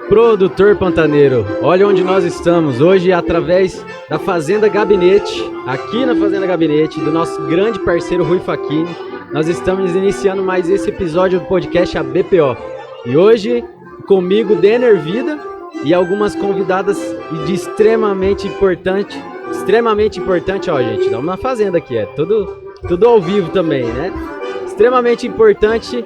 Produtor pantaneiro, olha onde nós estamos hoje através da Fazenda Gabinete, aqui na Fazenda Gabinete, do nosso grande parceiro Rui Facchini. Nós estamos iniciando mais esse episódio do podcast A BPO. E hoje, comigo, Denner Vida e algumas convidadas de extremamente importante, ó gente, estamos na Fazenda aqui, é tudo ao vivo também, né? Extremamente importante,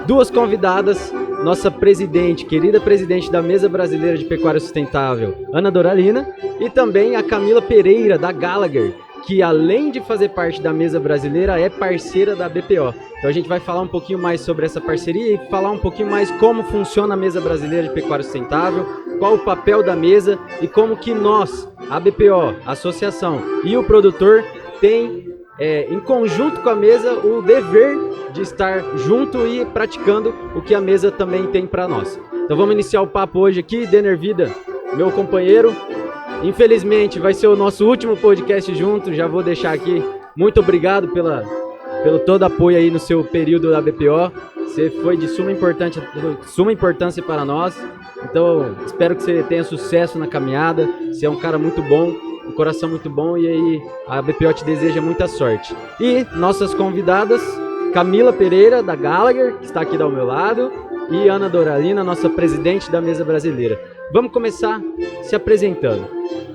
duas convidadas. Nossa presidente, querida presidente da Mesa Brasileira de Pecuária Sustentável, Ana Doralina, e também a Camila Pereira, da Gallagher, que além de fazer parte da Mesa Brasileira, é parceira da BPO. Então a gente vai falar um pouquinho mais sobre essa parceria e falar um pouquinho mais como funciona a Mesa Brasileira de Pecuária Sustentável, qual o papel da mesa e como que nós, a BPO, a associação e o produtor, tem em conjunto com a mesa o dever de estar junto e praticando o que a mesa também tem para nós. Então vamos iniciar o papo hoje aqui. Denner Vida, meu companheiro, infelizmente vai ser o nosso último podcast junto, já vou deixar aqui, muito obrigado pelo todo apoio aí no seu período da BPO, você foi de suma importância para nós, então espero que você tenha sucesso na caminhada, você é um cara muito bom, um coração muito bom, e aí a BPO te deseja muita sorte. E nossas convidadas, Camila Pereira, da Gallagher, que está aqui ao meu lado, e Ana Doralina, nossa presidente da Mesa Brasileira. Vamos começar se apresentando.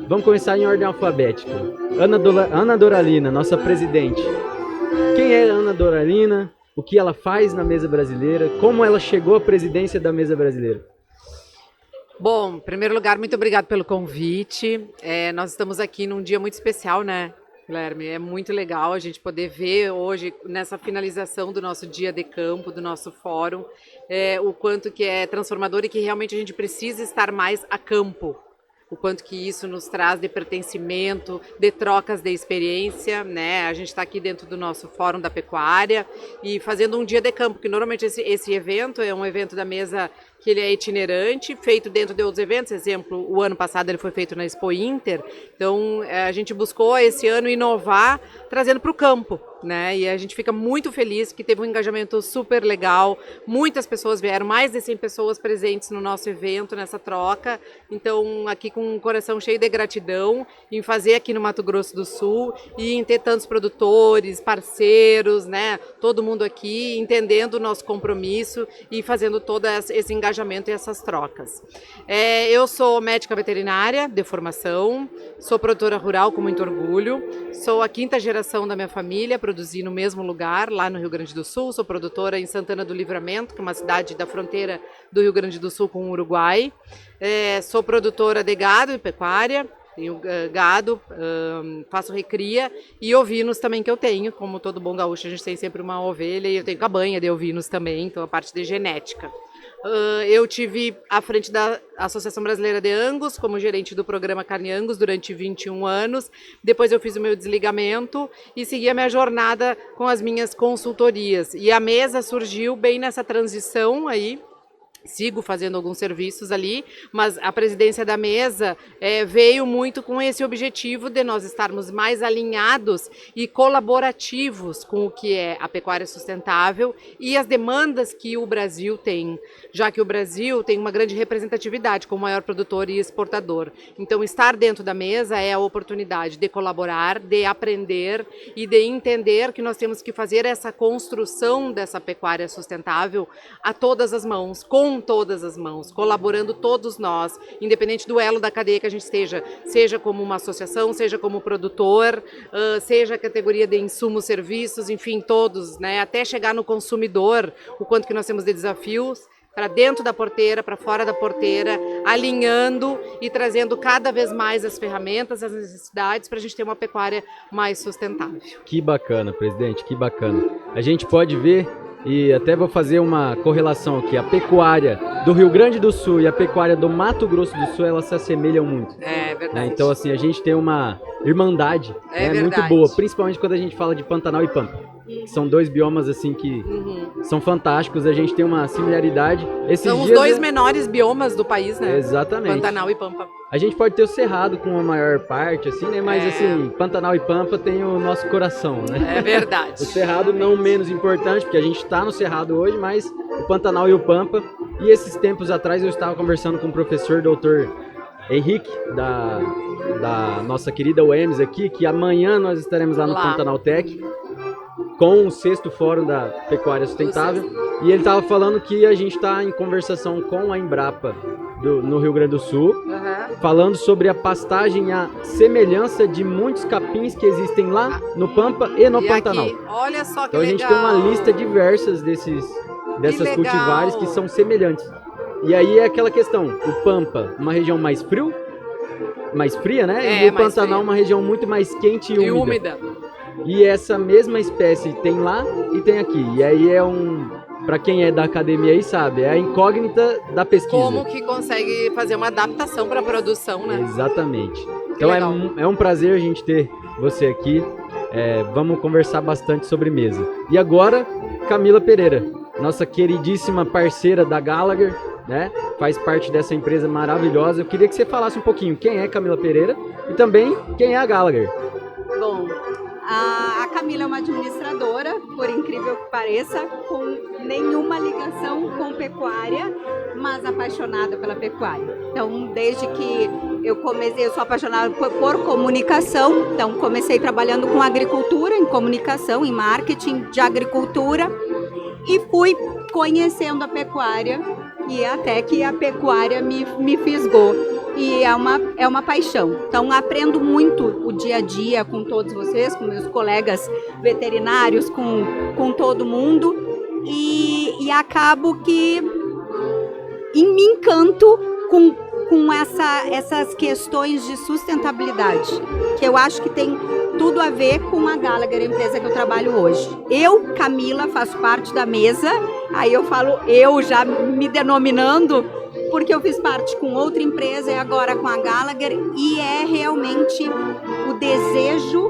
Vamos começar em ordem alfabética. Ana Doralina, nossa presidente. Quem é Ana Doralina? O que ela faz na Mesa Brasileira? Como ela chegou à presidência da Mesa Brasileira? Bom, em primeiro lugar, muito obrigado pelo convite. Nós estamos aqui num dia muito especial, né, Guilherme? É muito legal a gente poder ver hoje, nessa finalização do nosso dia de campo, do nosso fórum, o quanto que é transformador e que realmente a gente precisa estar mais a campo. O quanto que isso nos traz de pertencimento, de trocas de experiência, né? A gente está aqui dentro do nosso Fórum da Pecuária e fazendo um dia de campo, que normalmente esse evento é um evento da mesa que ele é itinerante, feito dentro de outros eventos. Exemplo, o ano passado ele foi feito na Expo Inter, então a gente buscou esse ano inovar, trazendo para o campo, né? E a gente fica muito feliz que teve um engajamento super legal, muitas pessoas vieram, mais de 100 pessoas presentes no nosso evento, nessa troca, então aqui com um coração cheio de gratidão em fazer aqui no Mato Grosso do Sul e em ter tantos produtores, parceiros, né? Todo mundo aqui entendendo o nosso compromisso e fazendo todo esse engajamento e essas trocas. Eu sou médica veterinária de formação, sou produtora rural com muito orgulho, sou a 5ª geração da minha família, produzi no mesmo lugar, lá no Rio Grande do Sul, sou produtora em Santana do Livramento, que é uma cidade da fronteira do Rio Grande do Sul com o Uruguai, sou produtora de gado e pecuária, tenho gado, faço recria e ovinos também que eu tenho, como todo bom gaúcho a gente tem sempre uma ovelha e eu tenho cabanha de ovinos também, então a parte de genética. Eu tive à frente da Associação Brasileira de Angus como gerente do programa Carne Angus durante 21 anos. Depois eu fiz o meu desligamento e segui a minha jornada com as minhas consultorias. E a mesa surgiu bem nessa transição aí. Sigo fazendo alguns serviços ali, mas a presidência da mesa veio muito com esse objetivo de nós estarmos mais alinhados e colaborativos com o que é a pecuária sustentável e as demandas que o Brasil tem, já que o Brasil tem uma grande representatividade como maior produtor e exportador. Então, estar dentro da mesa é a oportunidade de colaborar, de aprender e de entender que nós temos que fazer essa construção dessa pecuária sustentável a todas as mãos, com todas as mãos, colaborando todos nós, independente do elo da cadeia que a gente esteja, seja como uma associação, seja como produtor, seja a categoria de insumos, serviços, enfim, todos, né, até chegar no consumidor, o quanto que nós temos de desafios, para dentro da porteira, para fora da porteira, alinhando e trazendo cada vez mais as ferramentas, as necessidades para a gente ter uma pecuária mais sustentável. Que bacana, presidente, que bacana. A gente pode ver, e até vou fazer uma correlação aqui, a pecuária do Rio Grande do Sul e a pecuária do Mato Grosso do Sul, elas se assemelham muito. É verdade. Então, assim, a gente tem uma irmandade muito boa, principalmente quando a gente fala de Pantanal e Pampa. São dois biomas assim que são fantásticos, a gente tem uma similaridade. São os dois menores biomas do país, né? Exatamente. Pantanal e Pampa. A gente pode ter o Cerrado com a maior parte, assim, né? Mas assim, Pantanal e Pampa tem o nosso coração, né? É verdade. O Cerrado não menos importante, porque a gente está no Cerrado hoje, mas o Pantanal e o Pampa E esses tempos atrás eu estava conversando com o professor Dr. Henrique, da nossa querida UEMS aqui, que amanhã nós estaremos lá no Pantanal Tech com o 6º Fórum da Pecuária Sustentável. E ele estava falando que a gente está em conversação com a Embrapa no Rio Grande do Sul, falando sobre a pastagem e a semelhança de muitos capins que existem lá no Pampa e no Pantanal. Aqui, olha só que então legal. A gente tem uma lista diversas dessas cultivares que são semelhantes. E aí é aquela questão, o Pampa, uma região mais fria, né? E o Pantanal, uma região muito mais quente e úmida. E essa mesma espécie tem lá e tem aqui. E aí para quem é da academia aí sabe, é a incógnita da pesquisa. Como que consegue fazer uma adaptação para a produção, né? Exatamente. Então é um prazer a gente ter você aqui. Vamos conversar bastante sobre mesa. E agora, Camila Pereira, nossa queridíssima parceira da Gallagher, né? Faz parte dessa empresa maravilhosa. Eu queria que você falasse um pouquinho quem é Camila Pereira e também quem é a Gallagher. Bom, a Camila é uma administradora, por incrível que pareça, com nenhuma ligação com pecuária, mas apaixonada pela pecuária. Então, desde que eu sou apaixonada por comunicação, então comecei trabalhando com agricultura, em comunicação, em marketing de agricultura, e fui conhecendo a pecuária, e até que a pecuária me fisgou. E é uma paixão. Então, aprendo muito o dia a dia com todos vocês, com meus colegas veterinários, com todo mundo. E acabo que me encanto com essas questões de sustentabilidade, que eu acho que tem tudo a ver com a Gallagher, a empresa que eu trabalho hoje. Eu, Camila, faço parte da mesa, aí eu falo eu já me denominando, porque eu fiz parte com outra empresa e agora com a Gallagher, e é realmente o desejo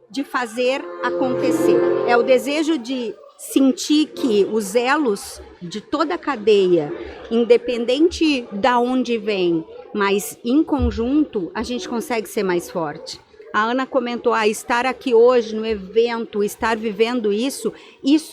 de fazer acontecer. É o desejo de sentir que os elos de toda a cadeia, independente de onde vem, mas em conjunto, a gente consegue ser mais forte. A Ana comentou, estar aqui hoje no evento, estar vivendo isso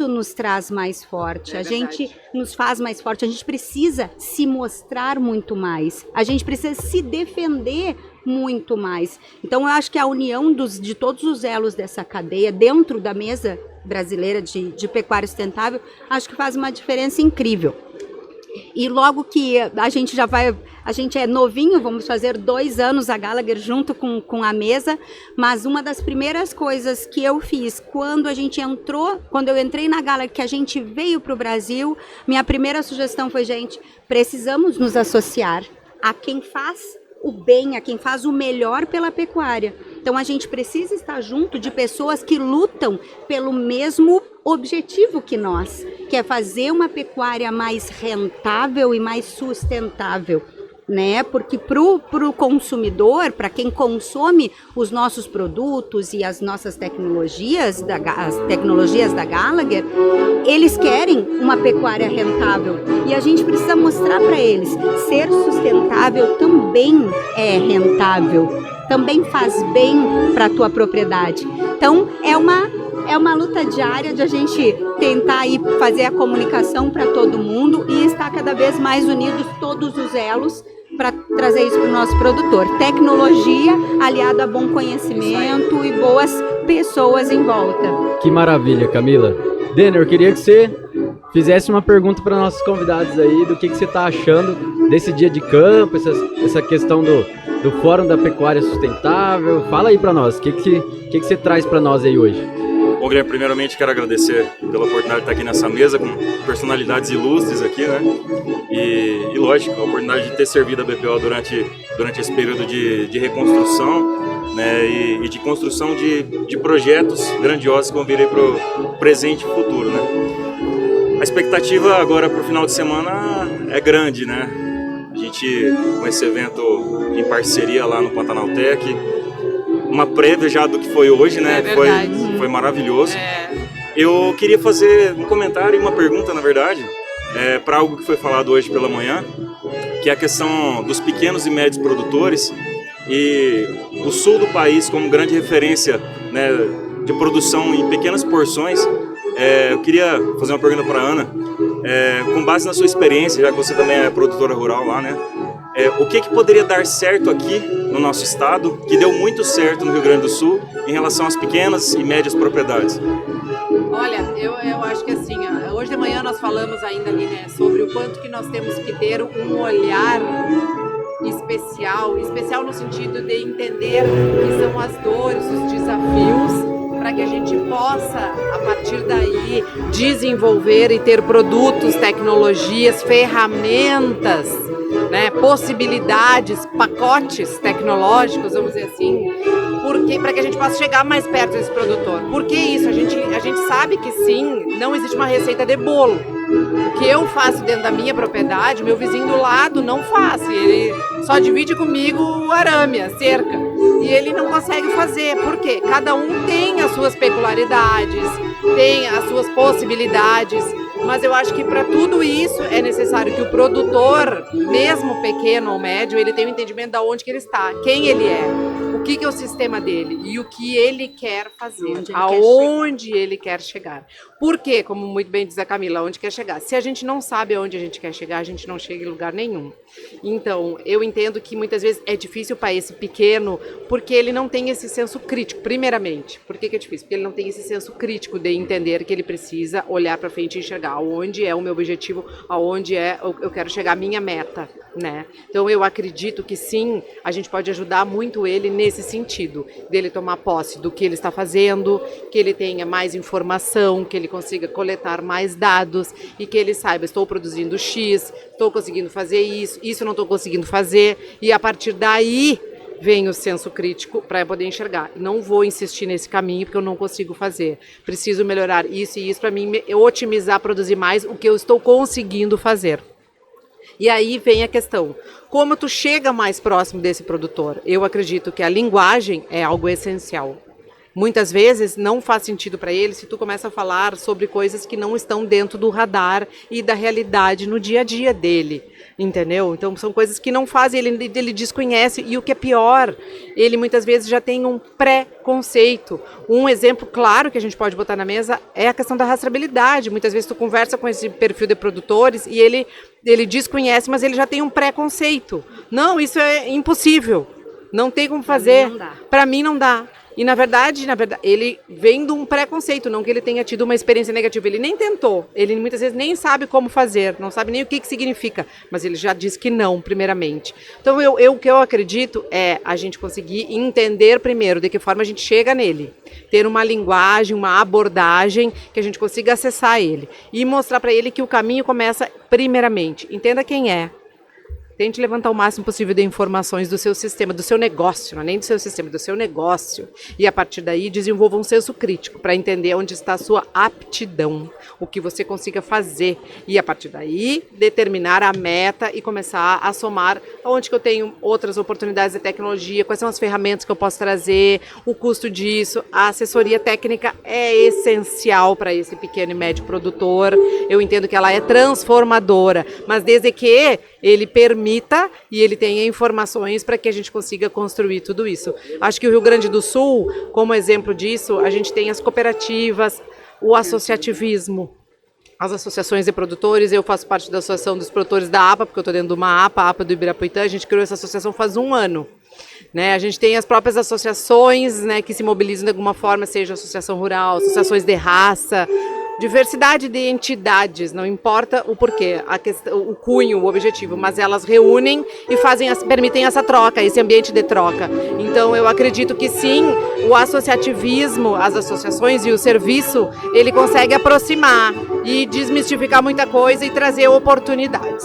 nos traz mais forte. A gente nos faz mais forte, a gente precisa se mostrar muito mais, a gente precisa se defender muito mais. Então, eu acho que a união de todos os elos dessa cadeia, dentro da mesa brasileira de pecuária sustentável, acho que faz uma diferença incrível. E logo que a gente é novinho, vamos fazer 2 anos a Gallagher junto com a mesa, mas uma das primeiras coisas que eu fiz quando eu entrei na Gallagher, que a gente veio para o Brasil, minha primeira sugestão foi, gente, precisamos nos associar a quem faz o bem, a quem faz o melhor pela pecuária. Então a gente precisa estar junto de pessoas que lutam pelo mesmo objetivo que nós, que é fazer uma pecuária mais rentável e mais sustentável, né? Porque pro consumidor, para quem consome os nossos produtos e as nossas tecnologias, as tecnologias da Gallagher, eles querem uma pecuária rentável e a gente precisa mostrar para eles, ser sustentável também é rentável, também faz bem para a tua propriedade. Então, é uma luta diária de a gente tentar fazer a comunicação para todo mundo e estar cada vez mais unidos, todos os elos, para trazer isso para o nosso produtor. Tecnologia aliada a bom conhecimento e boas pessoas em volta. Que maravilha, Camila. Denner, eu queria que você fizesse uma pergunta para nossos convidados aí, do que você está achando desse dia de campo, essa questão do Fórum da Pecuária Sustentável. Fala aí para nós, o que você traz para nós aí hoje? Bom, Guilherme, primeiramente quero agradecer pela oportunidade de estar aqui nessa mesa com personalidades ilustres aqui, né? E lógico, a oportunidade de ter servido a BPO durante esse período de reconstrução, né? E de construção de projetos grandiosos que vão vir aí para o presente e futuro, né? A expectativa agora para o final de semana é grande, né? A gente, com esse evento em parceria lá no Pantanal Tech, uma prévia já do que foi hoje, né? Foi maravilhoso. Eu queria fazer um comentário e uma pergunta, na verdade, para algo que foi falado hoje pela manhã, que é a questão dos pequenos e médios produtores e o sul do país como grande referência, né, de produção em pequenas porções. Eu queria fazer uma pergunta para a Ana. Com base na sua experiência, já que você também é produtora rural lá, né? O que poderia dar certo aqui no nosso estado, que deu muito certo no Rio Grande do Sul, em relação às pequenas e médias propriedades? Olha, eu acho que assim, hoje de manhã nós falamos ainda ali, né, sobre o quanto que nós temos que ter um olhar especial no sentido de entender o que são as dores, os desafios, para que a gente possa, a partir daí, desenvolver e ter produtos, tecnologias, ferramentas, né, possibilidades, pacotes tecnológicos, vamos dizer assim, para que a gente possa chegar mais perto desse produtor. Por que isso? A gente sabe que sim, não existe uma receita de bolo. O que eu faço dentro da minha propriedade, meu vizinho do lado não faz. Ele só divide comigo o arame, a cerca. E ele não consegue fazer. Por quê? Cada um tem as suas peculiaridades, tem as suas possibilidades. Mas eu acho que para tudo isso é necessário que o produtor, mesmo pequeno ou médio, ele tenha um entendimento de onde que ele está, quem ele é, o que é o sistema dele e o que ele quer fazer, aonde ele quer chegar. Por quê? Como muito bem diz a Camila, aonde quer chegar. Se a gente não sabe aonde a gente quer chegar, a gente não chega em lugar nenhum. Então, eu entendo que muitas vezes é difícil para esse pequeno, porque ele não tem esse senso crítico, primeiramente. Por que é difícil? Porque ele não tem esse senso crítico de entender que ele precisa olhar para frente e enxergar aonde é o meu objetivo, aonde eu quero chegar, a minha meta, né? Então, eu acredito que sim, a gente pode ajudar muito ele nesse sentido, dele tomar posse do que ele está fazendo, que ele tenha mais informação, que ele consiga coletar mais dados e que ele saiba, estou produzindo X, estou conseguindo fazer isso não estou conseguindo fazer, e a partir daí vem o senso crítico para poder enxergar. Não vou insistir nesse caminho porque eu não consigo fazer. Preciso melhorar isso e isso para mim otimizar, produzir mais o que eu estou conseguindo fazer. E aí vem a questão, como tu chega mais próximo desse produtor? Eu acredito que a linguagem é algo essencial. Muitas vezes não faz sentido para ele se tu começa a falar sobre coisas que não estão dentro do radar e da realidade no dia a dia dele, entendeu? Então são coisas que não fazem, ele desconhece, e o que é pior, ele muitas vezes já tem um pré-conceito. Um exemplo claro que a gente pode botar na mesa é a questão da rastreabilidade. Muitas vezes tu conversa com esse perfil de produtores e ele desconhece, mas ele já tem um pré-conceito. Não, isso é impossível, não tem como fazer, para mim não dá. E na verdade, ele vem de um preconceito, não que ele tenha tido uma experiência negativa. Ele nem tentou, ele muitas vezes nem sabe como fazer, não sabe nem o que significa, mas ele já diz que não, primeiramente. Então, o que eu acredito é a gente conseguir entender primeiro de que forma a gente chega nele, ter uma linguagem, uma abordagem que a gente consiga acessar ele e mostrar para ele que o caminho começa primeiramente. Entenda quem é. Tente levantar o máximo possível de informações do seu sistema, do seu negócio, não é nem do seu sistema, do seu negócio. E a partir daí desenvolva um senso crítico para entender onde está a sua aptidão, o que você consiga fazer. E a partir daí determinar a meta e começar a somar onde que eu tenho outras oportunidades de tecnologia, quais são as ferramentas que eu posso trazer, o custo disso. A assessoria técnica é essencial para esse pequeno e médio produtor. Eu entendo que ela é transformadora, mas desde que ele permita e ele tenha informações para que a gente consiga construir tudo isso. Acho que o Rio Grande do Sul, como exemplo disso, a gente tem as cooperativas, o associativismo, as associações de produtores. Eu faço parte da Associação dos Produtores da APA, porque eu estou dentro de uma APA, a APA do Ibirapuitã. A gente criou essa associação faz 1 ano. Né? A gente tem as próprias associações, né, que se mobilizam de alguma forma, seja associação rural, associações de raça, diversidade de entidades, não importa o porquê, a questão, o cunho, o objetivo, mas elas reúnem e permitem essa troca, esse ambiente de troca. Então eu acredito que sim, o associativismo, as associações e o serviço, ele consegue aproximar e desmistificar muita coisa e trazer oportunidades.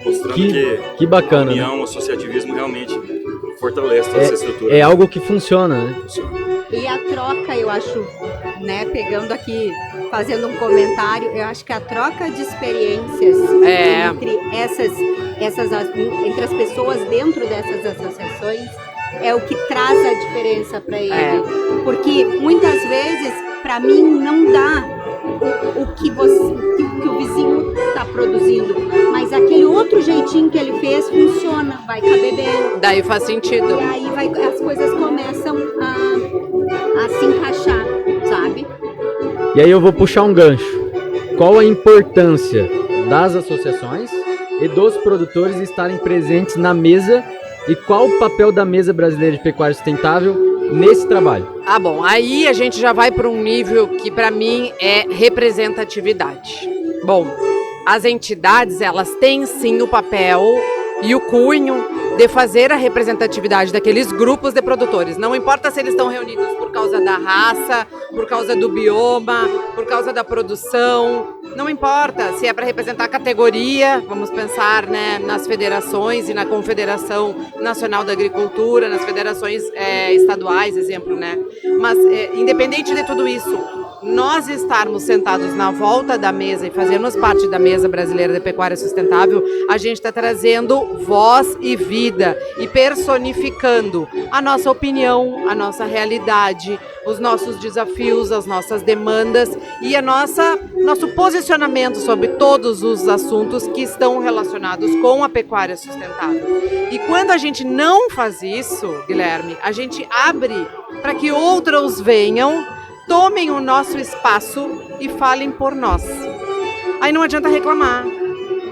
Mostrando que bacana, a união, o associativismo realmente fortalece toda essa estrutura. É algo que funciona, né? E a troca, eu acho, né, pegando aqui, fazendo um comentário, eu acho que a troca de experiências entre as pessoas dentro dessas associações é o que traz a diferença para ele. Porque muitas vezes, para mim, não dá o que o vizinho está produzindo, mas aquele outro jeitinho que ele fez funciona, vai caber bem. Daí faz sentido. E aí as coisas começam a se encaixar, sabe? E aí eu vou puxar um gancho. qual a importância das associações e dos produtores estarem presentes na mesa e qual o papel da Mesa Brasileira de Pecuária Sustentável nesse trabalho? Ah, bom, aí a gente já vai para um nível que para mim é representatividade. Bom, as entidades, elas têm sim o papel e o cunho de fazer a representatividade daqueles grupos de produtores. Não importa se eles estão reunidos por causa da raça, por causa do bioma, por causa da produção, não importa se é para representar a categoria, vamos pensar, né, nas federações e na Confederação Nacional da Agricultura, nas federações estaduais, exemplo, né? Mas independente de tudo isso, nós estarmos sentados na volta da mesa e fazermos parte da Mesa Brasileira de Pecuária Sustentável, a gente está trazendo voz e vida e personificando a nossa opinião, a nossa realidade, os nossos desafios, as nossas demandas e nosso posicionamento sobre todos os assuntos que estão relacionados com a pecuária sustentável. E quando a gente não faz isso, Guilherme, a gente abre para que outros venham, tomem o nosso espaço e falem por nós. Aí não adianta reclamar.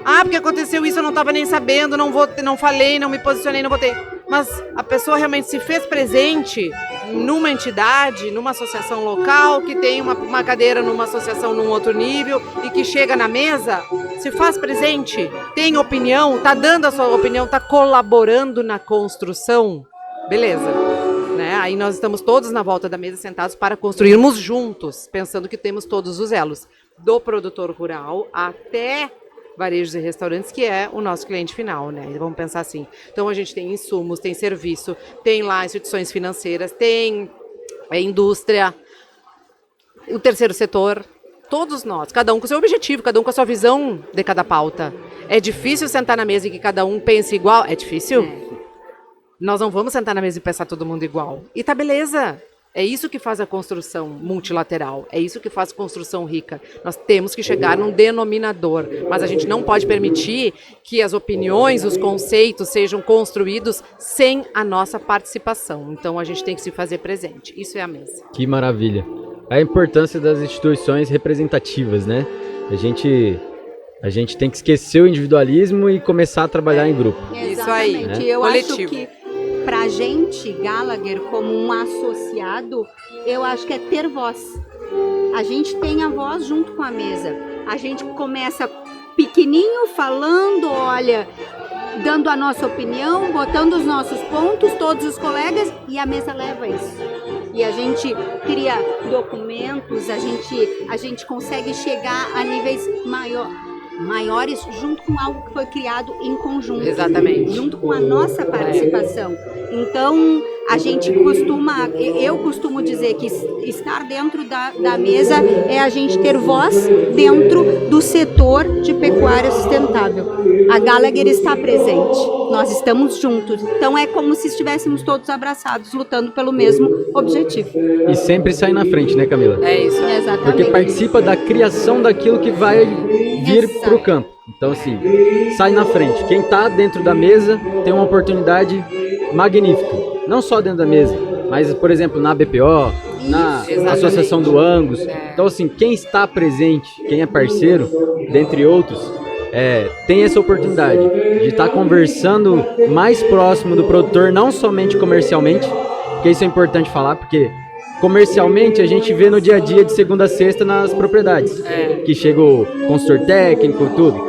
Ah, porque aconteceu isso, eu não estava nem sabendo, não falei, não me posicionei, não votei. Mas a pessoa realmente se fez presente numa entidade, numa associação local, que tem uma cadeira numa associação num outro nível e que chega na mesa, se faz presente, tem opinião, está dando a sua opinião, está colaborando na construção, beleza. Né? Aí nós estamos todos na volta da mesa sentados para construirmos juntos, pensando que temos todos os elos, do produtor rural até varejos e restaurantes, que é o nosso cliente final, né? Vamos pensar assim. Então a gente tem insumos, tem serviço, tem lá instituições financeiras, tem indústria, o terceiro setor, todos nós, cada um com seu objetivo, cada um com a sua visão de cada pauta. É difícil sentar na mesa e que cada um pense igual? É difícil? Nós não vamos sentar na mesa e pensar todo mundo igual. E tá beleza. É isso que faz a construção multilateral, é isso que faz a construção rica. Nós temos que chegar num denominador, mas a gente não pode permitir que as opiniões, os conceitos sejam construídos sem a nossa participação. Então a gente tem que se fazer presente. Isso é a mesa. Que maravilha. A importância das instituições representativas, né? A gente tem que esquecer o individualismo e começar a trabalhar em grupo. Isso aí, né? Eu Coletivo. Acho que pra gente, Gallagher, como um associado, eu acho que é ter voz. A gente tem a voz junto com a mesa. A gente começa pequenininho, falando, olha, dando a nossa opinião, botando os nossos pontos, todos os colegas, e a mesa leva isso. E a gente cria documentos, a gente consegue chegar a níveis maiores junto com algo que foi criado em conjunto. Exatamente. Junto com a nossa participação. Então, eu costumo dizer que estar dentro da mesa é a gente ter voz dentro do setor de pecuária sustentável. A Gallagher está presente, nós estamos juntos. Então, é como se estivéssemos todos abraçados, lutando pelo mesmo objetivo. E sempre sai na frente, né, Camila? É isso. Exatamente. Porque participa da criação daquilo que vai vir para o campo. Então, assim, sai na frente. Quem está dentro da mesa tem uma oportunidade magnífica. Não só dentro da mesa, mas, por exemplo, na BPO, na Associação do Angus. Então, assim, quem está presente, quem é parceiro, dentre outros, tem essa oportunidade de estar conversando mais próximo do produtor, não somente comercialmente, porque isso é importante falar, porque comercialmente a gente vê no dia a dia de segunda a sexta nas propriedades, que chega o consultor técnico, tudo.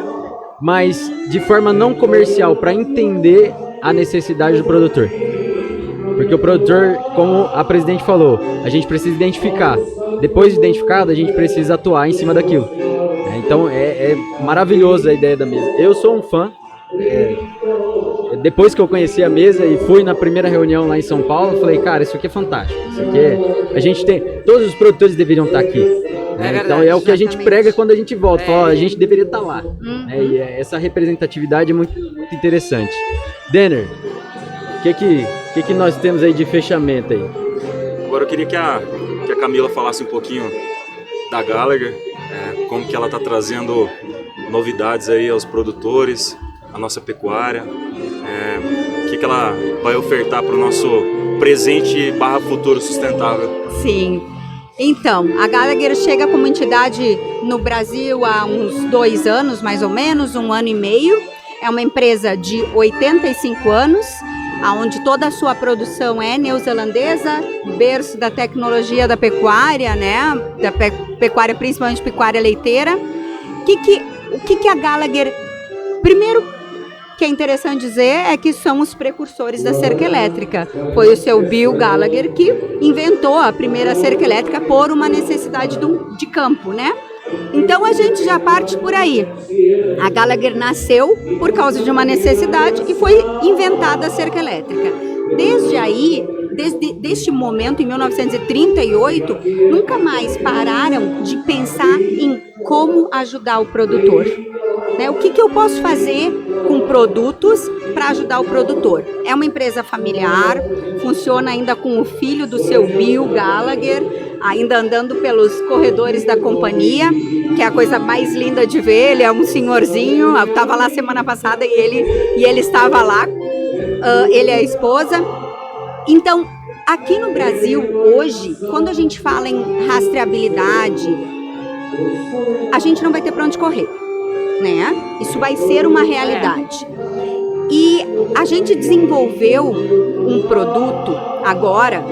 Mas de forma não comercial, para entender a necessidade do produtor. Porque o produtor, como a presidente falou, a gente precisa identificar. Depois de identificado, a gente precisa atuar em cima daquilo. Então é maravilhoso a ideia da mesa. Eu sou um fã. Depois que eu conheci a mesa e fui na primeira reunião lá em São Paulo, eu falei, cara, isso aqui é fantástico. Isso aqui a gente tem, todos os produtores deveriam estar aqui. Verdade, então é o que a gente prega quando a gente volta. Fala, a gente deveria estar lá. E essa representatividade é muito, muito interessante. Denner, o que nós temos aí de fechamento aí? Agora eu queria que a Camila falasse um pouquinho da Gallagher, como que ela está trazendo novidades aí aos produtores, a nossa pecuária, o que ela vai ofertar para o nosso presente / futuro sustentável. Sim, Então, a Gallagher chega como entidade no Brasil há uns 2 anos, mais ou menos, 1 ano e meio. É uma empresa de 85 anos, onde toda a sua produção é neozelandesa, berço da tecnologia da pecuária, né? Da pecuária, principalmente pecuária leiteira. O que a Gallagher... Primeiro, que é interessante dizer é que são os precursores da cerca elétrica. Foi o seu Bill Gallagher que inventou a primeira cerca elétrica por uma necessidade de campo, né? Então a gente já parte por aí. A Gallagher nasceu por causa de uma necessidade e foi inventada a cerca elétrica. Desde aí, desde momento, em 1938, nunca mais pararam de pensar em como ajudar o produtor. Né? O que eu posso fazer com produtos para ajudar o produtor? É uma empresa familiar, funciona ainda com o filho do seu Bill Gallagher, ainda andando pelos corredores da companhia, que é a coisa mais linda de ver. Ele é um senhorzinho, eu estava lá semana passada e ele estava lá, ele é a esposa. Então, aqui no Brasil, hoje, quando a gente fala em rastreabilidade, a gente não vai ter para onde correr, né? Isso vai ser uma realidade. E a gente desenvolveu um produto agora,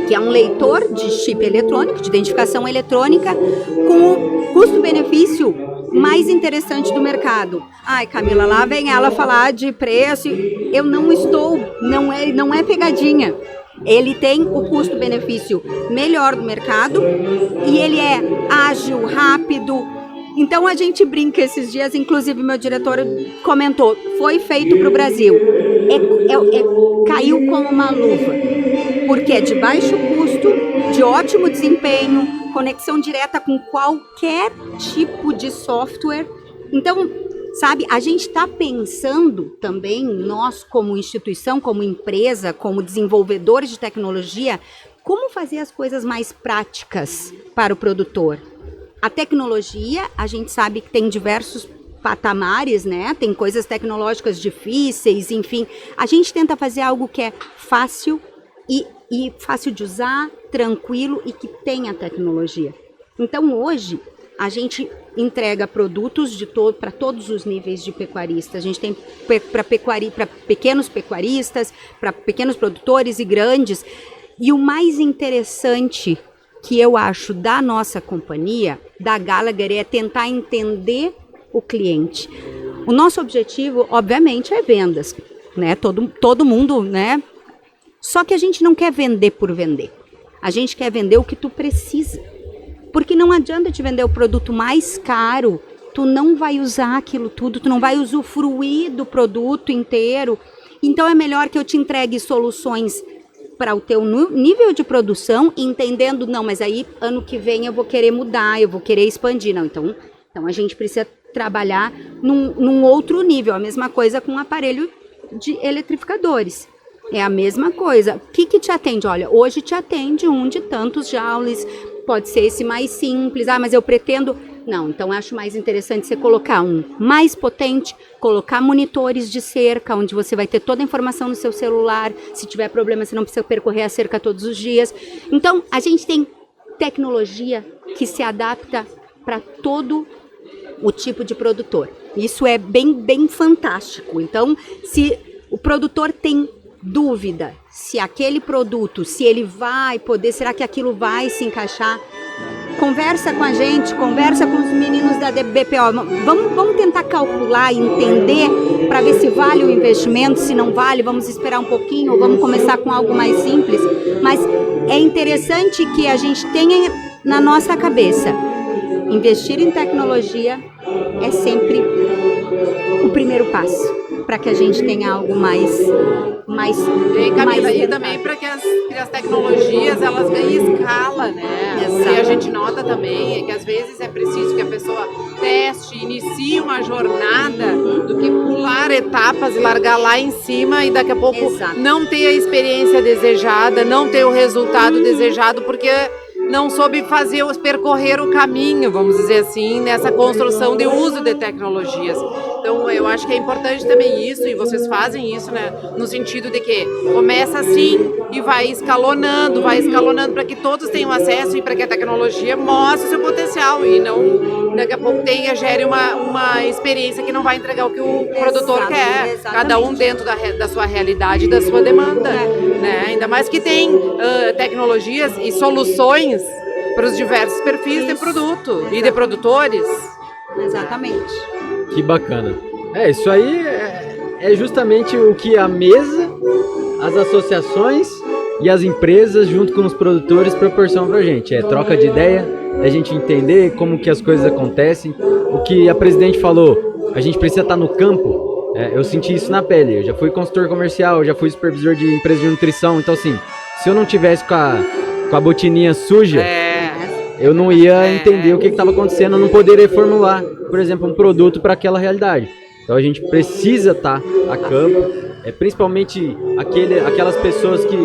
que é um leitor de chip eletrônico, de identificação eletrônica, com o custo-benefício mais interessante do mercado. Ai, Camila, lá vem ela falar de preço. Eu não é pegadinha. Ele tem o custo-benefício melhor do mercado e ele é ágil, rápido. Então a gente brinca esses dias, inclusive meu diretor comentou, foi feito para o Brasil. Caiu como uma luva, porque é de baixo custo, de ótimo desempenho, conexão direta com qualquer tipo de software. Então, sabe, a gente está pensando também, nós como instituição, como empresa, como desenvolvedores de tecnologia, como fazer as coisas mais práticas para o produtor. A tecnologia, a gente sabe que tem diversos patamares, né? Tem coisas tecnológicas difíceis, enfim. A gente tenta fazer algo que é fácil e fácil de usar, tranquilo e que tenha tecnologia. Então, hoje, a gente entrega produtos para todos os níveis de pecuarista. A gente tem para pequenos pecuaristas, para pequenos produtores e grandes. E o mais interessante que eu acho da nossa companhia, da Gallagher, é tentar entender o cliente. O nosso objetivo, obviamente, é vendas, né? Todo mundo, né? Só que a gente não quer vender por vender. A gente quer vender o que tu precisa. Porque não adianta te vender o produto mais caro, tu não vai usar aquilo tudo, tu não vai usufruir do produto inteiro. Então é melhor que eu te entregue soluções para o teu nível de produção, entendendo, não, mas aí ano que vem eu vou querer mudar, eu vou querer expandir. Não, então a gente precisa trabalhar num outro nível. A mesma coisa com o aparelho de eletrificadores. É a mesma coisa. O que te atende? Olha, hoje te atende um de tantos joules, pode ser esse mais simples. Ah, mas eu pretendo... Não, então acho mais interessante você colocar um mais potente, colocar monitores de cerca, onde você vai ter toda a informação no seu celular. Se tiver problema, você não precisa percorrer a cerca todos os dias. Então, a gente tem tecnologia que se adapta para todo o tipo de produtor. Isso é bem fantástico. Então, se o produtor tem dúvida se aquele produto, se ele vai poder, será que aquilo vai se encaixar? Conversa com a gente, conversa com os meninos da BPO. Vamos tentar calcular e entender para ver se vale o investimento, se não vale, vamos esperar um pouquinho, ou vamos começar com algo mais simples. Mas é interessante que a gente tenha na nossa cabeça, investir em tecnologia é sempre o primeiro passo para que a gente tenha algo mais Camila, e também para que as tecnologias elas ganhem escala, né? Exato. O que a gente nota também é que às vezes é preciso que a pessoa teste, inicie uma jornada do que pular etapas e largar lá em cima e daqui a pouco não ter a experiência desejada, não ter o resultado desejado, porque não soube percorrer o caminho, vamos dizer assim, nessa construção de uso de tecnologias. Então, eu acho que é importante também isso, e vocês fazem isso, né? No sentido de que começa assim e vai escalonando para que todos tenham acesso e para que a tecnologia mostre o seu potencial e não, daqui a pouco gere uma experiência que não vai entregar o que o produtor quer. Exatamente. Cada um dentro da sua realidade e da sua demanda, né? Ainda mais que tem tecnologias e soluções para os diversos perfis de produto e de produtores. Exatamente. Que bacana. Isso aí é justamente o que a mesa, as associações e as empresas, junto com os produtores, proporcionam pra gente. É troca de ideia, a gente entender como que as coisas acontecem. O que a presidente falou, a gente precisa estar no campo. Eu senti isso na pele. Eu já fui consultor comercial, já fui supervisor de empresa de nutrição. Então, assim, se eu não tivesse com a botininha suja, eu não ia entender o que estava acontecendo, eu não poderia formular, por exemplo, um produto para aquela realidade. Então a gente precisa estar a campo, principalmente aquelas pessoas que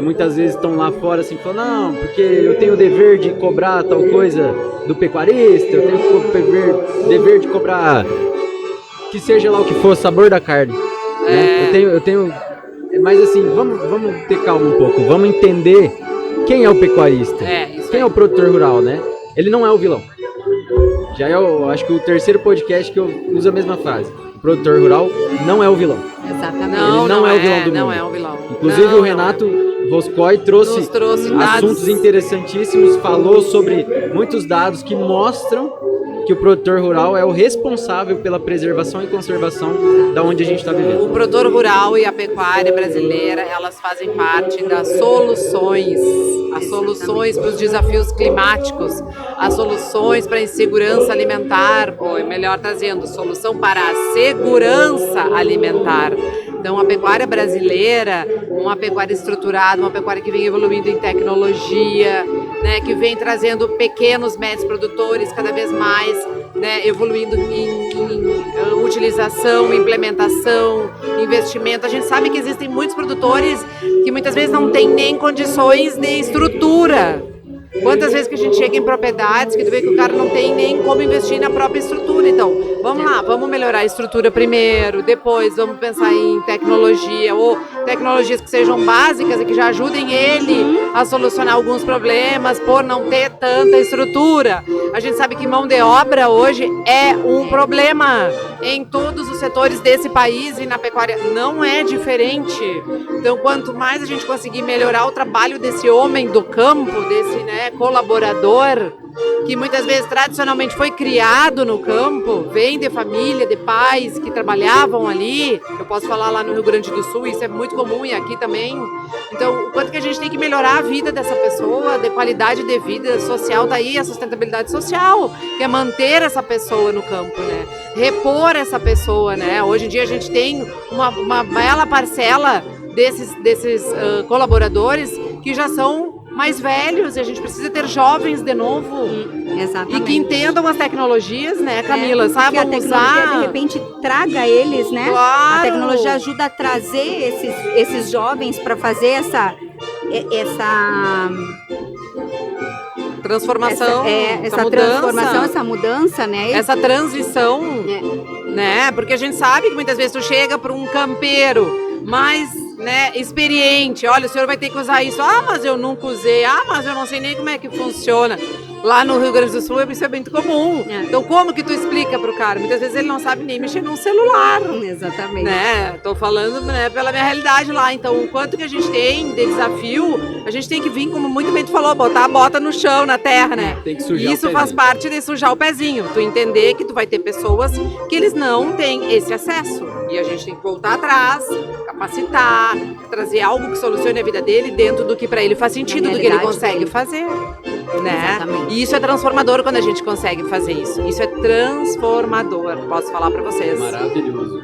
muitas vezes estão lá fora assim, falando, não, porque eu tenho o dever de cobrar tal coisa do pecuarista, eu tenho o dever de cobrar que seja lá o que for, sabor da carne. Né? Eu tenho, mas assim, vamos ter calma um pouco, vamos entender quem é o pecuarista, quem é o produtor rural, né? Ele não é o vilão. Já acho que o terceiro podcast que eu uso a mesma frase. O produtor rural não é o vilão. Exatamente. Ele não é o vilão do mundo. Não é o vilão. Inclusive o Renato Roscoe trouxe assuntos interessantíssimos, falou sobre muitos dados que mostram que o produtor rural é o responsável pela preservação e conservação da onde a gente está vivendo. O produtor rural e a pecuária brasileira, elas fazem parte das soluções, as soluções para os desafios climáticos, as soluções para a insegurança alimentar, ou melhor dizendo, solução para a segurança alimentar. Então, a pecuária brasileira, uma pecuária estruturada, uma pecuária que vem evoluindo em tecnologia, né, que vem trazendo pequenos médios produtores cada vez mais, né, evoluindo em utilização, implementação, investimento. A gente sabe que existem muitos produtores que muitas vezes não têm nem condições de estrutura. Quantas vezes que a gente chega em propriedades que tu vê que o cara não tem nem como investir na própria estrutura. Então, vamos lá, vamos melhorar a estrutura primeiro, depois vamos pensar em tecnologia, ou tecnologias que sejam básicas e que já ajudem ele a solucionar alguns problemas por não ter tanta estrutura. A gente sabe que mão de obra hoje é um problema em todos os setores desse país e na pecuária não é diferente. Então, quanto mais a gente conseguir melhorar o trabalho desse homem do campo, desse, né, colaborador, que muitas vezes tradicionalmente foi criado no campo, vem de família, de pais que trabalhavam ali. Eu posso falar lá no Rio Grande do Sul, isso é muito comum e aqui também. Então, o quanto que a gente tem que melhorar a vida dessa pessoa, de qualidade de vida social, daí a sustentabilidade social, que é manter essa pessoa no campo, né? Repor essa pessoa, né? Hoje em dia a gente tem uma bela parcela desses colaboradores que já são mais velhos e a gente precisa ter jovens de novo. Exatamente. E que entendam as tecnologias, né, Camila? Saibam usar. A tecnologia, de repente, traga eles, né? Claro. A tecnologia ajuda a trazer esses jovens para fazer essa transformação, essa mudança, né? Essa transição, né? Porque a gente sabe que muitas vezes tu chega para um campeiro mais, né, experiente, olha, o senhor vai ter que usar isso, mas eu nunca usei, mas eu não sei nem como é que funciona. Lá no Rio Grande do Sul isso é muito comum. Então como que tu explica pro cara? Muitas vezes ele não sabe nem mexer num celular. Exatamente. Né? Tô falando, né, pela minha realidade lá. Então o quanto que a gente tem de desafio, a gente tem que vir, como muito bem tu falou, botar a bota no chão, na terra, né? Tem que sujar isso o faz pezinho. parte de sujar o pezinho. Tu entender que tu vai ter pessoas que eles não têm esse acesso. E a gente tem que voltar atrás, capacitar, trazer algo que solucione a vida dele dentro do que para ele faz sentido, do que ele consegue fazer. Né? E isso é transformador quando a gente consegue fazer isso. Isso é transformador, posso falar para vocês. Maravilhoso.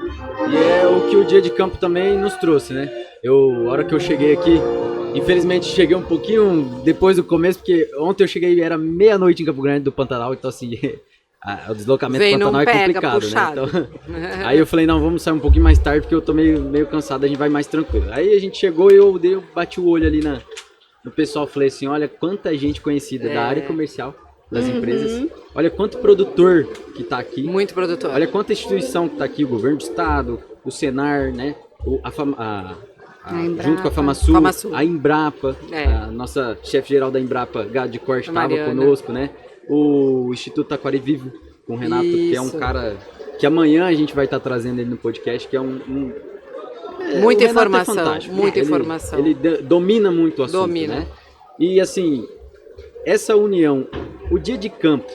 E é o que o dia de campo também nos trouxe, né? A hora que eu cheguei aqui, infelizmente cheguei um pouquinho depois do começo, porque ontem eu cheguei, era meia-noite em Campo Grande do Pantanal, então assim, o deslocamento do Pantanal é complicado, puxado. Né? Então, aí eu falei, não, vamos sair um pouquinho mais tarde, porque eu tô meio cansado, a gente vai mais tranquilo. Aí a gente chegou e eu bati o olho ali no pessoal, falei assim, olha quanta gente conhecida da área comercial das empresas olha quanto produtor que está aqui. Muito produtor. Olha quanta instituição que está aqui, o governo do estado, o Senar, né? Junto com a FamaSul, a Embrapa, a nossa chefe-geral da Embrapa, Gado de Corte, estava conosco, né? O Instituto Taquari Vivo, com o Renato, que é um cara que amanhã a gente vai estar trazendo ele no podcast, que é muita informação, muita informação. Ele domina muito o assunto, né? E assim, essa união, o dia de campo,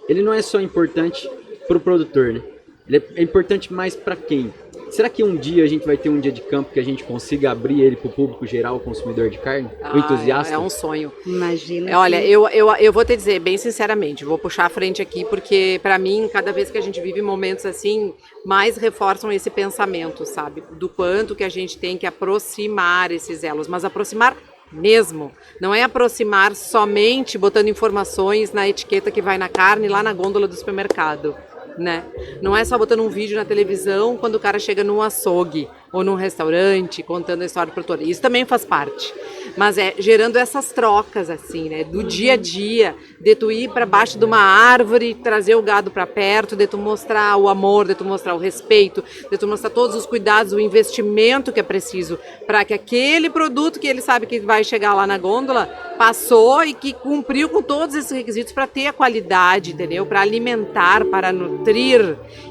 ele não é só importante para o produtor, né? Ele é importante mais para quem? Será que um dia a gente vai ter um dia de campo que a gente consiga abrir ele para o público geral, o consumidor de carne, o entusiasta? É um sonho. Imagina. Olha, eu vou te dizer, bem sinceramente, vou puxar a frente aqui, porque para mim, cada vez que a gente vive momentos assim, mais reforçam esse pensamento, sabe? Do quanto que a gente tem que aproximar esses elos, mas aproximar mesmo. Não é aproximar somente botando informações na etiqueta que vai na carne lá na gôndola do supermercado. Né? Não é só botando um vídeo na televisão quando o cara chega num açougue ou num restaurante contando a história do produtor. Isso também faz parte. Mas é gerando essas trocas assim, né? Do dia a dia, de tu ir para baixo de uma árvore, trazer o gado para perto, de tu mostrar o amor, de tu mostrar o respeito, de tu mostrar todos os cuidados, o investimento que é preciso para que aquele produto que ele sabe que vai chegar lá na gôndola passou e que cumpriu com todos esses requisitos para ter a qualidade, entendeu? Para alimentar, para nutrir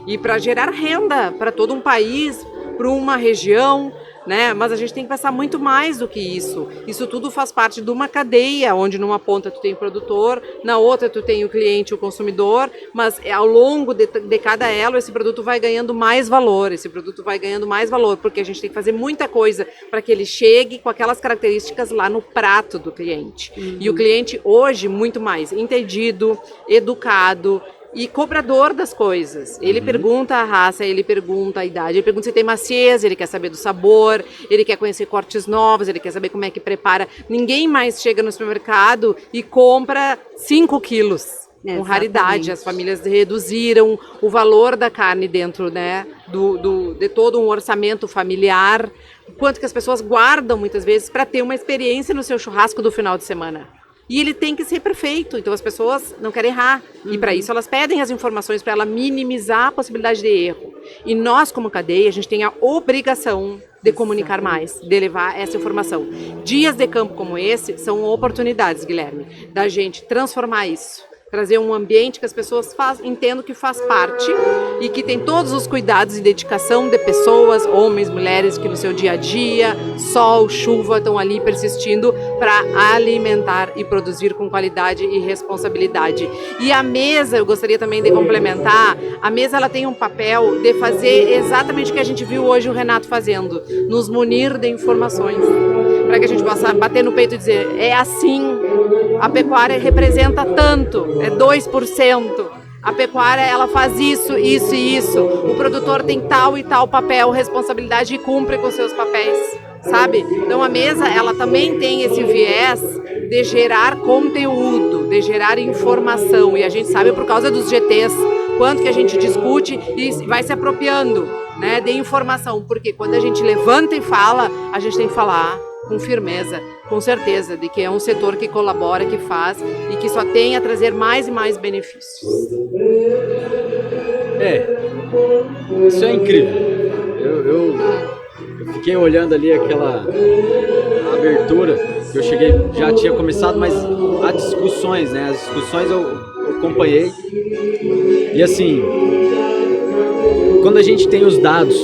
e para gerar renda para todo um país, para uma região, né? Mas a gente tem que pensar muito mais do que isso. Isso tudo faz parte de uma cadeia, onde numa ponta tu tem o produtor, na outra tu tem o cliente, o consumidor, mas ao longo de cada elo esse produto vai ganhando mais valor, porque a gente tem que fazer muita coisa para que ele chegue com aquelas características lá no prato do cliente. E o cliente hoje muito mais entendido, educado, e cobrador das coisas. Ele pergunta a raça, ele pergunta a idade, ele pergunta se tem maciez, ele quer saber do sabor, ele quer conhecer cortes novos, ele quer saber como é que prepara. Ninguém mais chega no supermercado e compra 5 quilos. Com raridade, as famílias reduziram o valor da carne dentro, né, de todo um orçamento familiar, quanto que as pessoas guardam muitas vezes para ter uma experiência no seu churrasco do final de semana. E ele tem que ser perfeito, então as pessoas não querem errar. E para isso elas pedem as informações para ela minimizar a possibilidade de erro. E nós, como cadeia, a gente tem a obrigação de comunicar mais, de levar essa informação. Dias de campo como esse são oportunidades, Guilherme, da gente transformar isso. Trazer um ambiente que as pessoas entendam que faz parte e que tem todos os cuidados e dedicação de pessoas, homens, mulheres, que no seu dia a dia, sol, chuva, estão ali persistindo para alimentar e produzir com qualidade e responsabilidade. E a mesa, eu gostaria também de complementar, a mesa ela tem um papel de fazer exatamente o que a gente viu hoje o Renato fazendo, nos munir de informações, para que a gente possa bater no peito e dizer, é assim, a pecuária representa tanto, é 2%. A pecuária, ela faz isso, isso e isso. O produtor tem tal e tal papel, responsabilidade e cumpre com seus papéis, sabe? Então a mesa, ela também tem esse viés de gerar conteúdo, de gerar informação. E a gente sabe por causa dos GTs, quanto que a gente discute e vai se apropriando, né, de informação. Porque quando a gente levanta e fala, a gente tem que falar com firmeza, com certeza, de que é um setor que colabora, que faz e que só tem a trazer mais e mais benefícios. Isso é incrível. Eu fiquei olhando ali aquela abertura, que eu cheguei, já tinha começado, mas há discussões, né? As discussões eu acompanhei. E assim, quando a gente tem os dados,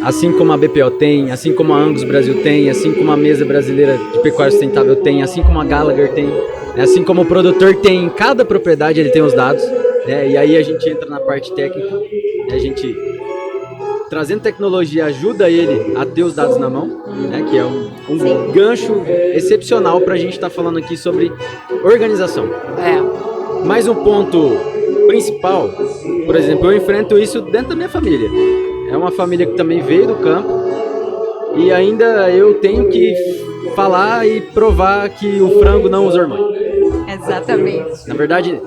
assim como a BPO tem, assim como a Angus Brasil tem, assim como a Mesa Brasileira de Pecuária Sustentável tem, assim como a Gallagher tem, né? Assim como o produtor tem, em cada propriedade ele tem os dados, né? E aí a gente entra na parte técnica, né? A gente, trazendo tecnologia, ajuda ele a ter os dados na mão, né? Que é um gancho excepcional para a gente estar falando aqui sobre organização. Mais um ponto principal, por exemplo, eu enfrento isso dentro da minha família. É uma família que também veio do campo e ainda eu tenho que falar e provar que o frango não usa hormônio. Exatamente. Na verdade,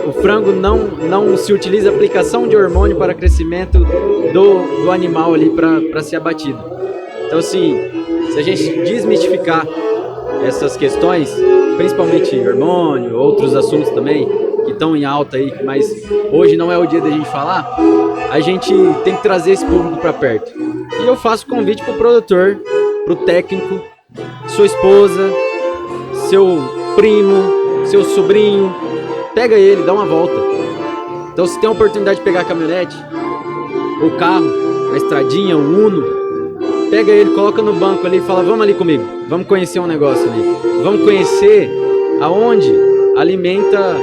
o frango não se utiliza aplicação de hormônio para crescimento do animal ali para ser abatido. Então, assim, se a gente desmistificar essas questões, principalmente hormônio, outros assuntos também, que tão em alta aí, mas hoje não é o dia da gente falar, a gente tem que trazer esse público para perto. E eu faço convite pro produtor, pro técnico, sua esposa, seu primo, seu sobrinho, pega ele, dá uma volta. Então se tem a oportunidade de pegar a caminhonete, o carro, a estradinha, o Uno, pega ele, coloca no banco ali e fala, vamos ali comigo, vamos conhecer um negócio ali, vamos conhecer aonde alimenta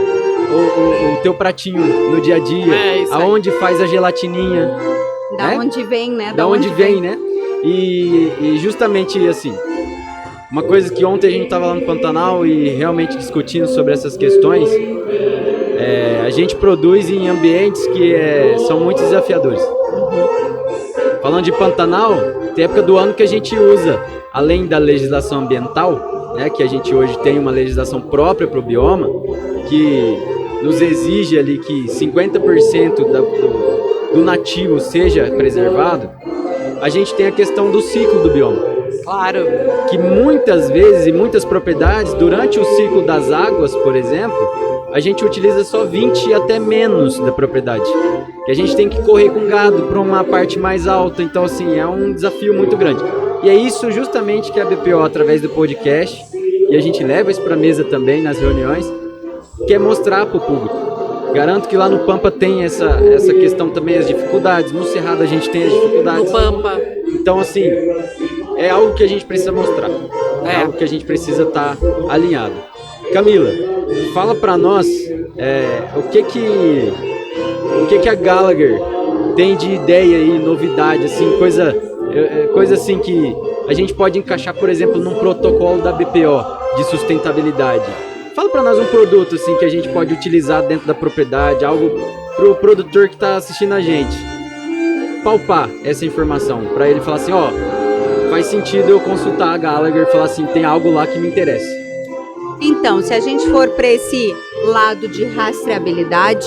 o teu pratinho no dia a dia, aonde faz a gelatininha. Da onde vem, né? Da onde vem, né? E justamente assim, uma coisa que ontem a gente estava lá no Pantanal e realmente discutindo sobre essas questões, a gente produz em ambientes que são muito desafiadores. Falando de Pantanal, tem época do ano que a gente usa, além da legislação ambiental, né, que a gente hoje tem uma legislação própria para o bioma, que nos exige ali que 50% do nativo seja preservado, a gente tem a questão do ciclo do bioma. Claro. Que muitas vezes, em muitas propriedades, durante o ciclo das águas, por exemplo, a gente utiliza só 20 e até menos da propriedade. Que a gente tem que correr com gado para uma parte mais alta, então assim, é um desafio muito grande. E é isso justamente que a BPO, através do podcast, e a gente leva isso para a mesa também nas reuniões, quer mostrar para o público. Garanto que lá no Pampa tem essa questão também, as dificuldades. No Cerrado a gente tem as dificuldades. No Pampa. Então, assim, é algo que a gente precisa mostrar. É algo que a gente precisa estar alinhado. Camila, fala pra nós o que a Gallagher tem de ideia aí, novidade, assim, coisa assim que a gente pode encaixar, por exemplo, num protocolo da BPO de sustentabilidade. Fala pra nós um produto assim que a gente pode utilizar dentro da propriedade, algo pro produtor que tá assistindo a gente palpar essa informação, pra ele falar assim, ó, faz sentido eu consultar a Gallagher e falar assim, tem algo lá que me interessa. Então, se a gente for para esse lado de rastreabilidade,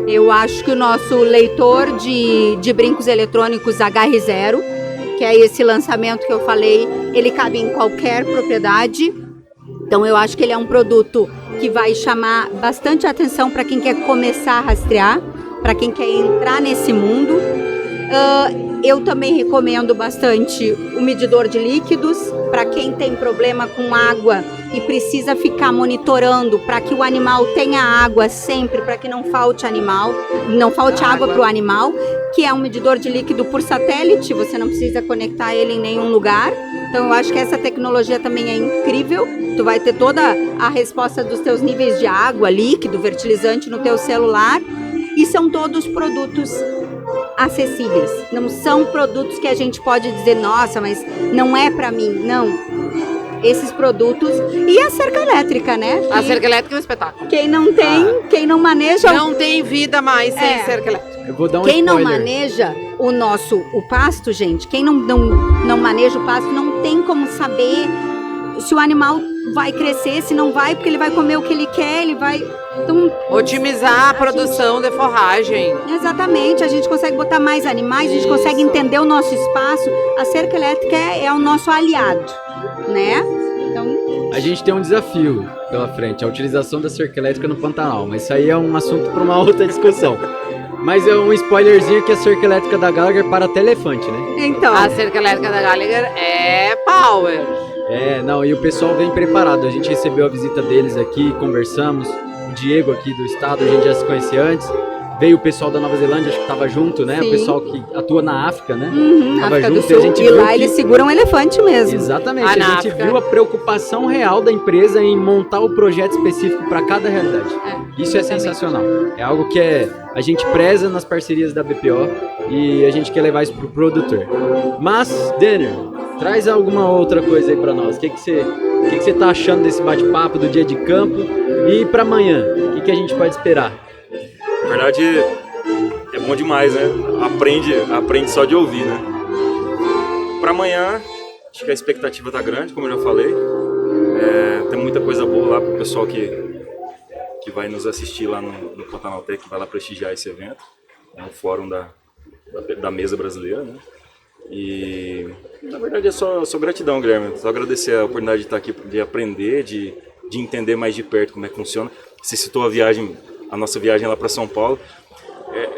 eu acho que o nosso leitor de brincos eletrônicos HR0, que é esse lançamento que eu falei, ele cabe em qualquer propriedade. Então eu acho que ele é um produto que vai chamar bastante atenção para quem quer começar a rastrear, para quem quer entrar nesse mundo. Eu também recomendo bastante o medidor de líquidos, para quem tem problema com água e precisa ficar monitorando para que o animal tenha água sempre, para que não falte água para o animal, que é um medidor de líquido por satélite, você não precisa conectar ele em nenhum lugar. Então eu acho que essa tecnologia também é incrível. Tu vai ter toda a resposta dos teus níveis de água, líquido, fertilizante no teu celular. E são todos produtos acessíveis. Não são produtos que a gente pode dizer, nossa, mas não é pra mim. Não. Esses produtos. E a cerca elétrica, né? A cerca elétrica é um espetáculo. Quem não tem, quem não maneja... Não tem vida mais sem cerca elétrica. Eu vou dar um quem spoiler. não maneja o pasto, gente, quem não maneja o pasto, não tem como saber se o animal vai crescer, se não vai, porque ele vai comer o que ele quer, ele vai... Então, otimizar a produção de forragem. Exatamente, a gente consegue botar mais animais, a gente consegue entender o nosso espaço. A cerca elétrica é o nosso aliado, né? Então, a gente tem um desafio pela frente, a utilização da cerca elétrica no Pantanal, mas isso aí é um assunto para uma outra discussão. Mas é um spoilerzinho que a cerca elétrica da Gallagher para até elefante, né? Então, a cerca elétrica da Gallagher é power. Não, e o pessoal vem preparado. A gente recebeu a visita deles aqui, conversamos. O Diego aqui do estado, a gente já se conhecia antes. Veio o pessoal da Nova Zelândia, acho que tava junto, né? Sim. O pessoal que atua na África, né? Tava África junto, do Sul. E a gente lá eles seguram um elefante mesmo. Exatamente, a gente viu a preocupação real da empresa em montar o projeto específico para cada realidade. Isso é sensacional. É algo que a gente preza nas parcerias da BPO e a gente quer levar isso pro produtor. Mas, Denner, traz alguma outra coisa aí para nós. O que você tá achando desse bate-papo do dia de campo? E para amanhã, o que a gente pode esperar? Na verdade, é bom demais, né? Aprende só de ouvir, né? Para amanhã, acho que a expectativa tá grande, como eu já falei. Tem muita coisa boa lá pro pessoal que vai nos assistir lá no Pantanal Tech, que vai lá prestigiar esse evento. É um fórum da mesa brasileira, né? E, na verdade, é só gratidão, Guilherme. Só agradecer a oportunidade de estar aqui, de aprender, de entender mais de perto como é que funciona. Você citou a viagem a nossa viagem lá para São Paulo,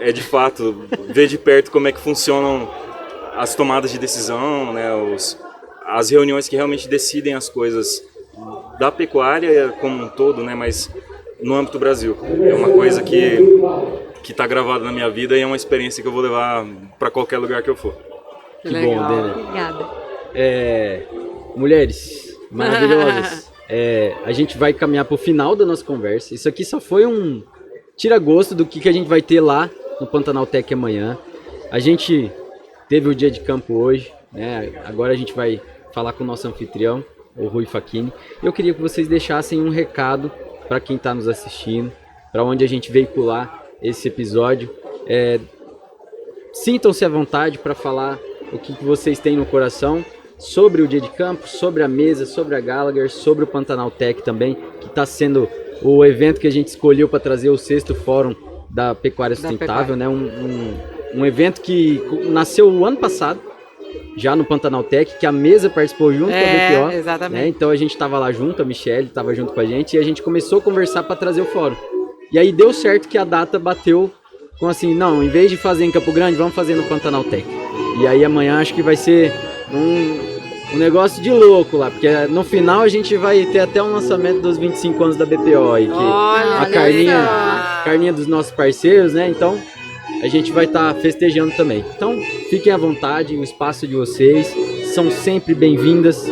é de fato ver de perto como é que funcionam as tomadas de decisão, né, as reuniões que realmente decidem as coisas da pecuária como um todo, né, mas no âmbito Brasil. É uma coisa que está gravada na minha vida e é uma experiência que eu vou levar para qualquer lugar que eu for. Que bom, Dena. Obrigada. Mulheres maravilhosas, a gente vai caminhar para o final da nossa conversa. Isso aqui só foi um tira-gosto do que a gente vai ter lá no Pantanal Tech amanhã. A gente teve o dia de campo hoje, né? Agora a gente vai falar com o nosso anfitrião, o Rui Facchini. Eu queria que vocês deixassem um recado para quem está nos assistindo, para onde a gente veicular esse episódio. Sintam-se à vontade para falar o que vocês têm no coração sobre o dia de campo, sobre a mesa, sobre a Gallagher, sobre o Pantanal Tech também, que está sendo o evento que a gente escolheu para trazer o 6º Fórum da Pecuária Sustentável, né? Um evento que nasceu o ano passado, já no Pantanal Tech, que a mesa participou junto com a BPO. Exatamente. Né? Então a gente estava lá junto, a Michelle estava junto com a gente e a gente começou a conversar para trazer o fórum. E aí deu certo que a data bateu com assim, não, em vez de fazer em Campo Grande, vamos fazer no Pantanal Tech. E aí amanhã acho que vai ser um negócio de louco lá, porque no final a gente vai ter até um lançamento dos 25 anos da BPO aí, que Olha, a carninha dos nossos parceiros, né? Então a gente vai estar festejando também. Então fiquem à vontade, o espaço de vocês são sempre bem-vindas.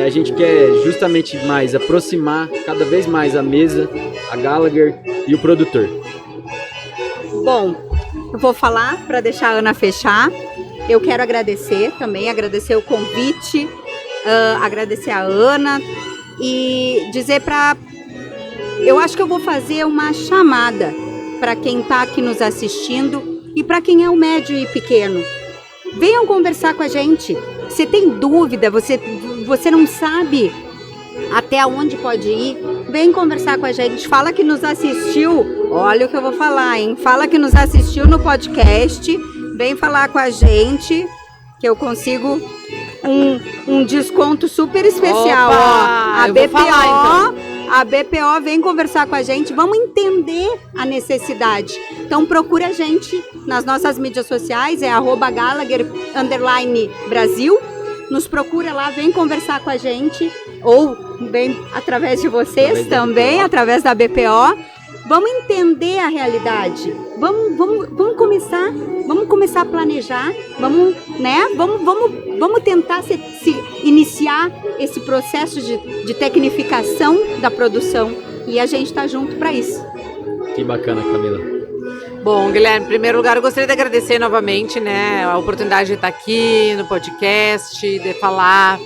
A gente quer justamente mais aproximar cada vez mais a mesa, a Gallagher e o produtor. Bom, eu vou falar para deixar a Ana fechar. Eu quero agradecer também, agradecer o convite, agradecer a Ana e dizer eu acho que eu vou fazer uma chamada para quem está aqui nos assistindo e para quem é o médio e pequeno. Venham conversar com a gente. Você tem dúvida, você não sabe até onde pode ir, vem conversar com a gente. Fala que nos assistiu, olha o que eu vou falar, hein? Fala que nos assistiu no podcast, vem falar com a gente, que eu consigo um desconto super especial. Opa, ó, eu vou falar, então. A BPO vem conversar com a gente, vamos entender a necessidade. Então procura a gente nas nossas mídias sociais, @Gallagher_Brasil. Nos procura lá, vem conversar com a gente, ou vem através de vocês também, através da BPO. Vamos entender a realidade. Vamos começar a planejar. Vamos tentar se iniciar esse processo de tecnificação da produção. E a gente está junto para isso. Que bacana, Camila. Bom, Guilherme, em primeiro lugar, eu gostaria de agradecer novamente, né, a oportunidade de estar aqui no podcast, de falar,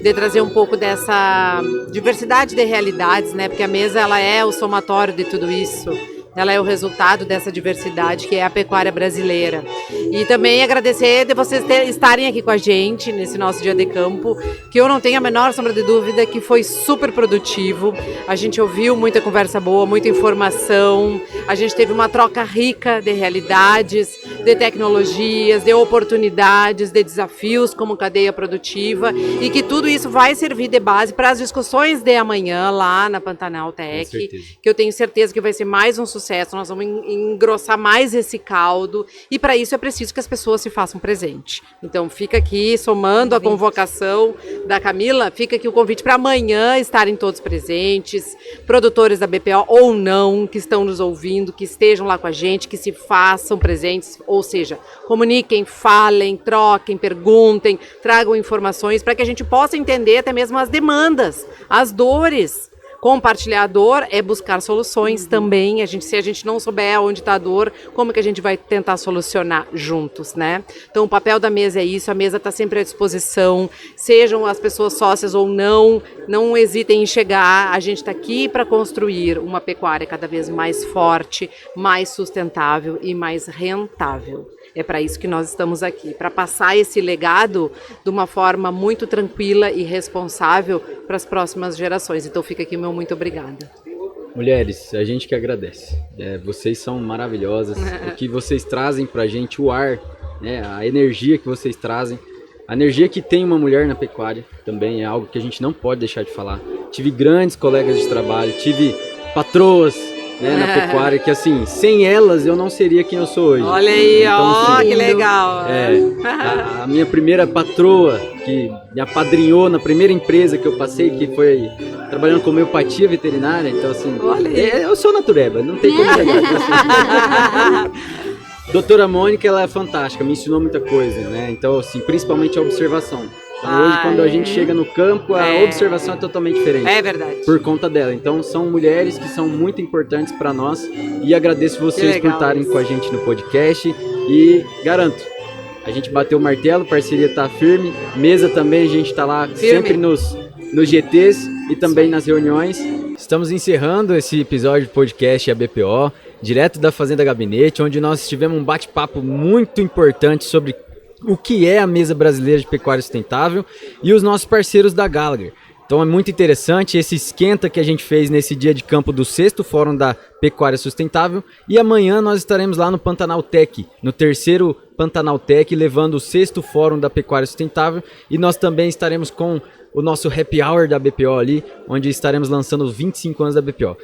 de trazer um pouco dessa diversidade de realidades, né, porque a mesa ela é o somatório de tudo isso. Ela é o resultado dessa diversidade que é a pecuária brasileira. E também agradecer de vocês estarem aqui com a gente nesse nosso dia de campo, que eu não tenho a menor sombra de dúvida que foi super produtivo. A gente ouviu muita conversa boa, muita informação, a gente teve uma troca rica de realidades, de tecnologias, de oportunidades, de desafios como cadeia produtiva, e que tudo isso vai servir de base para as discussões de amanhã lá na Pantanal Tech, que eu tenho certeza que vai ser mais um sucesso. Nós vamos engrossar mais esse caldo e para isso é preciso que as pessoas se façam presente. Então fica aqui, somando a convocação da Camila, fica aqui o convite para amanhã estarem todos presentes, produtores da BPO ou não, que estão nos ouvindo, que estejam lá com a gente, que se façam presentes, ou seja, comuniquem, falem, troquem, perguntem, tragam informações para que a gente possa entender até mesmo as demandas, as dores. Compartilhar a dor é buscar soluções também. Se a gente não souber onde está a dor, como que a gente vai tentar solucionar juntos, né? Então o papel da mesa é isso, a mesa está sempre à disposição, sejam as pessoas sócias ou não hesitem em chegar. A gente está aqui para construir uma pecuária cada vez mais forte, mais sustentável e mais rentável. É para isso que nós estamos aqui, para passar esse legado de uma forma muito tranquila e responsável para as próximas gerações. Então fica aqui o meu muito obrigada. Mulheres, a gente que agradece. Vocês são maravilhosas. O que vocês trazem para a gente, o ar, né, a energia que vocês trazem, a energia que tem uma mulher na pecuária também é algo que a gente não pode deixar de falar. Tive grandes colegas de trabalho, tive patroas, né, na pecuária, que assim, sem elas eu não seria quem eu sou hoje. Olha aí, Então, ó, assim, que legal. a minha primeira patroa, que me apadrinhou na primeira empresa que eu passei, que foi trabalhando com homeopatia veterinária, então assim, Olha aí. eu sou natureba, não tem como negar. Assim. Doutora Mônica, ela é fantástica, me ensinou muita coisa, né? Então, assim, principalmente a observação. Então, hoje, quando a gente chega no campo, a observação é totalmente diferente. É verdade. Por conta dela. Então, são mulheres que são muito importantes para nós e agradeço vocês por estarem com a gente no podcast e garanto, a gente bateu o martelo, parceria tá firme, mesa também, a gente tá lá sempre nos GTs e também nas reuniões. Estamos encerrando esse episódio do podcast ABPO, direto da Fazenda Gabinete, onde nós tivemos um bate-papo muito importante sobre o que é a Mesa Brasileira de Pecuária Sustentável e os nossos parceiros da Gallagher. Então é muito interessante esse esquenta que a gente fez nesse dia de campo do 6º Fórum da Pecuária Sustentável, e amanhã nós estaremos lá no Pantanal Tech, no 3º Pantanal Tech, levando o 6º Fórum da Pecuária Sustentável, e nós também estaremos com o nosso Happy Hour da BPO ali, onde estaremos lançando os 25 anos da BPO.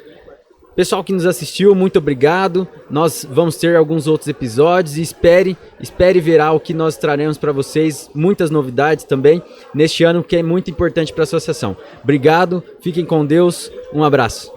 Pessoal que nos assistiu, muito obrigado. Nós vamos ter alguns outros episódios e espere ver o que nós traremos para vocês, muitas novidades também neste ano, que é muito importante para a associação. Obrigado, fiquem com Deus, um abraço.